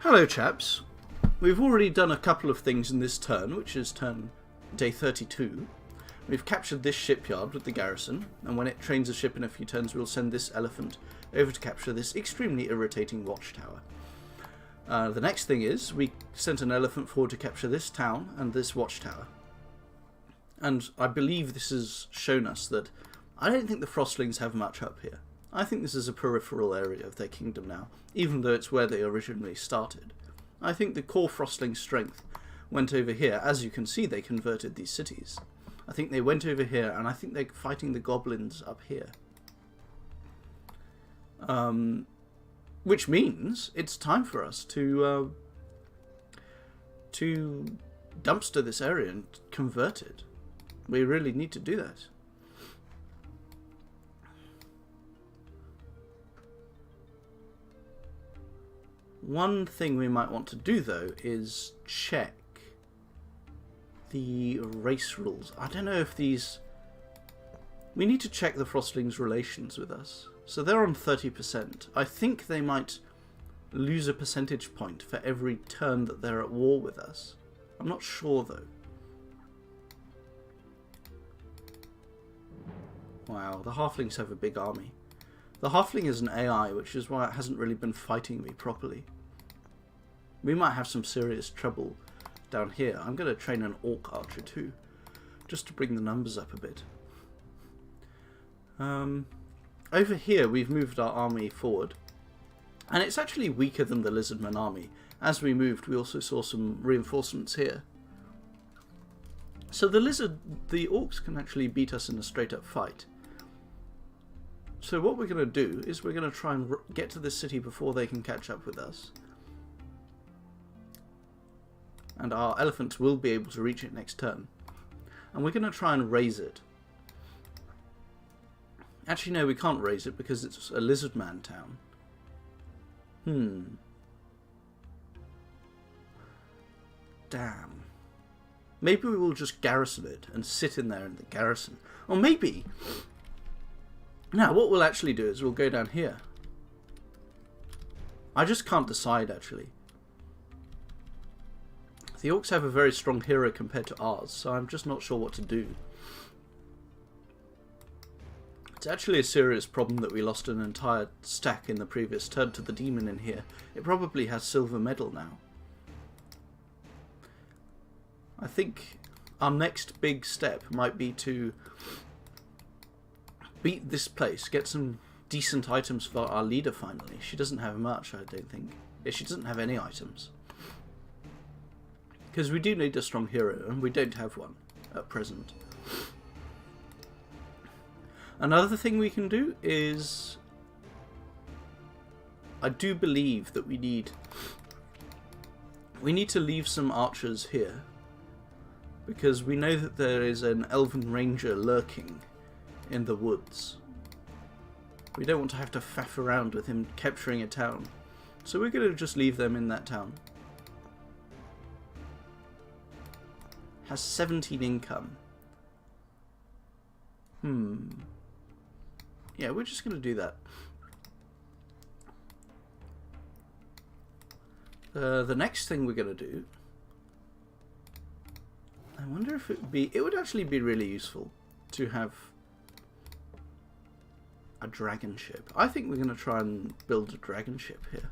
Hello chaps, we've already done a couple of things in this turn, which is turn day 32. We've captured this shipyard with the garrison, and when it trains a ship in a few turns we'll send this elephant over to capture this extremely irritating watchtower. The next thing is, we sent an elephant forward to capture this town and this watchtower. And I believe this has shown us that I don't think the Frostlings have much up here. I think this is a peripheral area of their kingdom now, even though it's where they originally started. I think the core Frostling strength went over here. As you can see, they converted these cities. I think they went over here, and I think they're fighting the goblins up here. Which means it's time for us to dumpster this area and convert it. We really need to do that. One thing we might want to do, though, is check the race rules. I don't know if these... We need to check the Frostlings' relations with us. So they're on 30%. I think they might lose a percentage point for every turn that they're at war with us. I'm not sure, though. Wow, the Halflings have a big army. The Halfling is an AI, which is why it hasn't really been fighting me properly. We might have some serious trouble down here. I'm going to train an Orc Archer too, just to bring the numbers up a bit. Over here we've moved our army forward, and it's actually weaker than the Lizardman army. As we moved, we also saw some reinforcements here. So the Orcs can actually beat us in a straight up fight. So what we're going to do is we're going to try and get to this city before they can catch up with us. And our elephants will be able to reach it next turn. And we're going to try and raise it. Actually, no, we can't raise it because it's a Lizardman town. Damn. Maybe we will just garrison it and sit in there in the garrison. Or maybe... Now, what we'll actually do is we'll go down here. I just can't decide, actually. The Orcs have a very strong hero compared to ours, so I'm just not sure what to do. It's actually a serious problem that we lost an entire stack in the previous turn to the demon in here. It probably has silver medal now. I think our next big step might be to beat this place, get some decent items for our leader finally. She doesn't have much, I don't think. Yeah, she doesn't have any items. Because we do need a strong hero, and we don't have one at present. Another thing we can do is... I do believe that we need to leave some archers here. Because we know that there is an elven ranger lurking in the woods. We don't want to have to faff around with him capturing a town. So we're going to just leave them in that town. Has 17 income. Yeah, we're just going to do that. The next thing we're going to do... I wonder if it would be... It would actually be really useful to have a dragon ship. I think we're going to try and build a dragon ship here.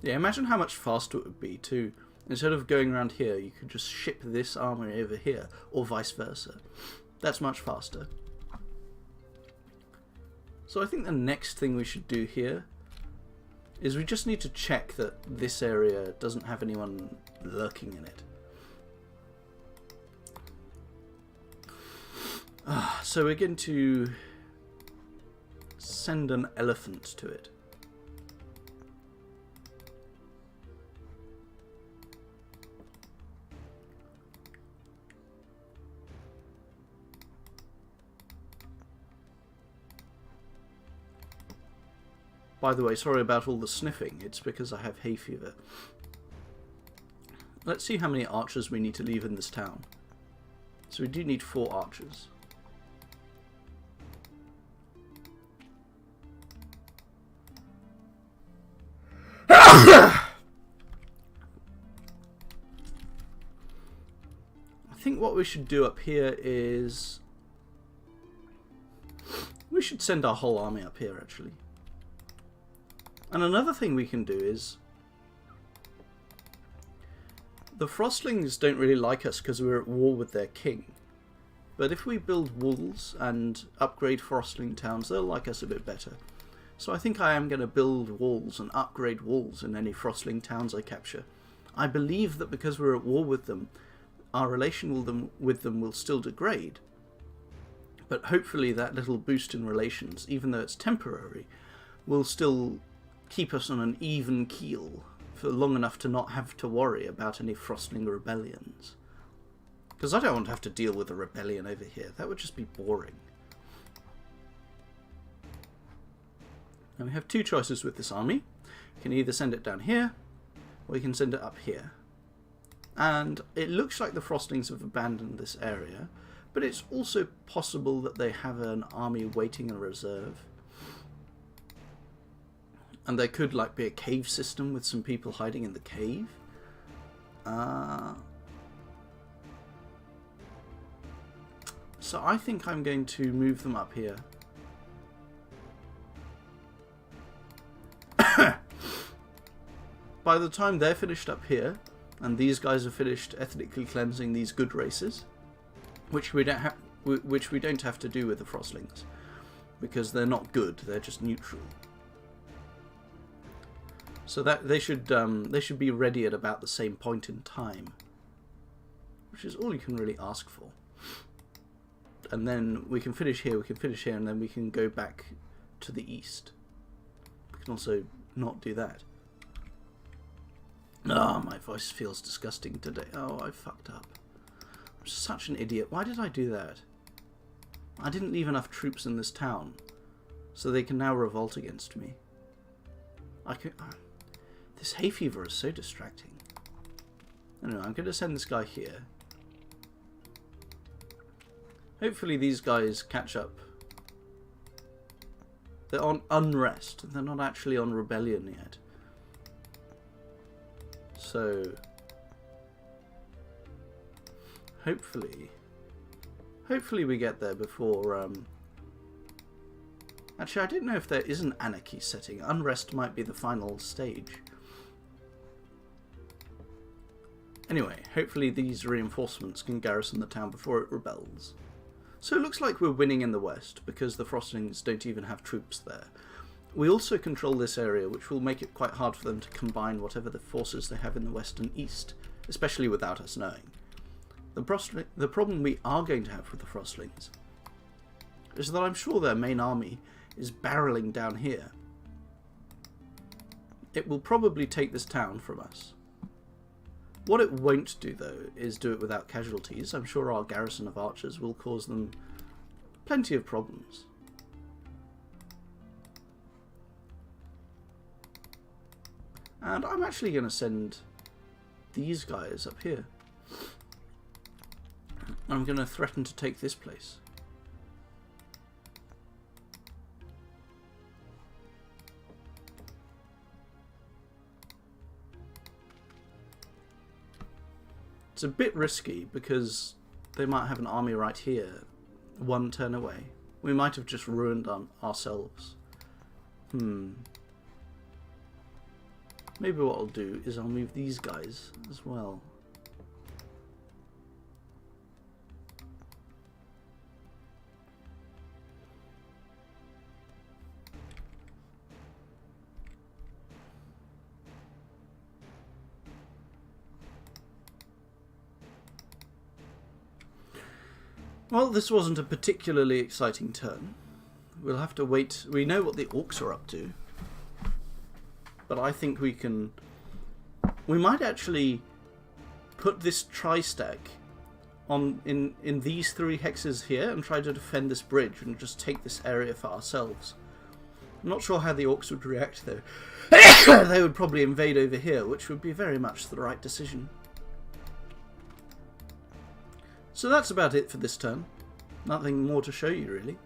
Yeah, imagine how much faster it would be to, instead of going around here, you could just ship this army over here, or vice versa. That's much faster. So I think the next thing we should do here is we just need to check that this area doesn't have anyone lurking in it. So we're going to send an elephant to it. By the way, sorry about all the sniffing, it's because I have hay fever. Let's see how many archers we need to leave in this town. So we do need 4 archers. I think what we should do up here is we should send our whole army up here, actually. And another thing we can do is the Frostlings don't really like us because we're at war with their king. But if we build walls and upgrade Frostling towns, they'll like us a bit better. So I think I am going to build walls and upgrade walls in any Frostling towns I capture. I believe that because we're at war with them, our relation with them will still degrade. But hopefully that little boost in relations, even though it's temporary, will still keep us on an even keel for long enough to not have to worry about any Frostling rebellions. Because I don't want to have to deal with a rebellion over here. That would just be boring. And we have two choices with this army. We can either send it down here, or we can send it up here. And it looks like the Frostlings have abandoned this area, but it's also possible that they have an army waiting in reserve. And there could like be a cave system with some people hiding in the cave. So I think I'm going to move them up here. By the time they're finished up here, and these guys have finished ethnically cleansing these good races, which we don't have to do with the Frostlings, because they're not good; they're just neutral. So that they should be ready at about the same point in time, which is all you can really ask for. And then we can finish here, and then we can go back to the east. We can also not do that. Oh, my voice feels disgusting today. Oh, I fucked up. I'm such an idiot. Why did I do that? I didn't leave enough troops in this town, so they can now revolt against me. This hay fever is so distracting. Anyway, I'm going to send this guy here. Hopefully these guys catch up. They're on unrest. They're not actually on rebellion yet. So hopefully we get there before actually, I don't know if there is an anarchy setting. Unrest might be the final stage. Anyway, hopefully these reinforcements can garrison the town before it rebels. So it looks like we're winning in the west because the Frostlings don't even have troops there. We also control this area, which will make it quite hard for them to combine whatever the forces they have in the west and east, especially without us knowing. The problem we are going to have with the Frostlings is that I'm sure their main army is barreling down here. It will probably take this town from us. What it won't do, though, is do it without casualties. I'm sure our garrison of archers will cause them plenty of problems. And I'm actually going to send these guys up here. I'm going to threaten to take this place. It's a bit risky because they might have an army right here, one turn away. We might have just ruined ourselves. Maybe what I'll do is I'll move these guys as well. Well, this wasn't a particularly exciting turn. We'll have to wait. We know what the orcs are up to. But I think we can... We might actually put this tri-stack on in these 3 hexes here and try to defend this bridge and just take this area for ourselves. I'm not sure how the orcs would react, though. They would probably invade over here, which would be very much the right decision. So that's about it for this turn. Nothing more to show you, really.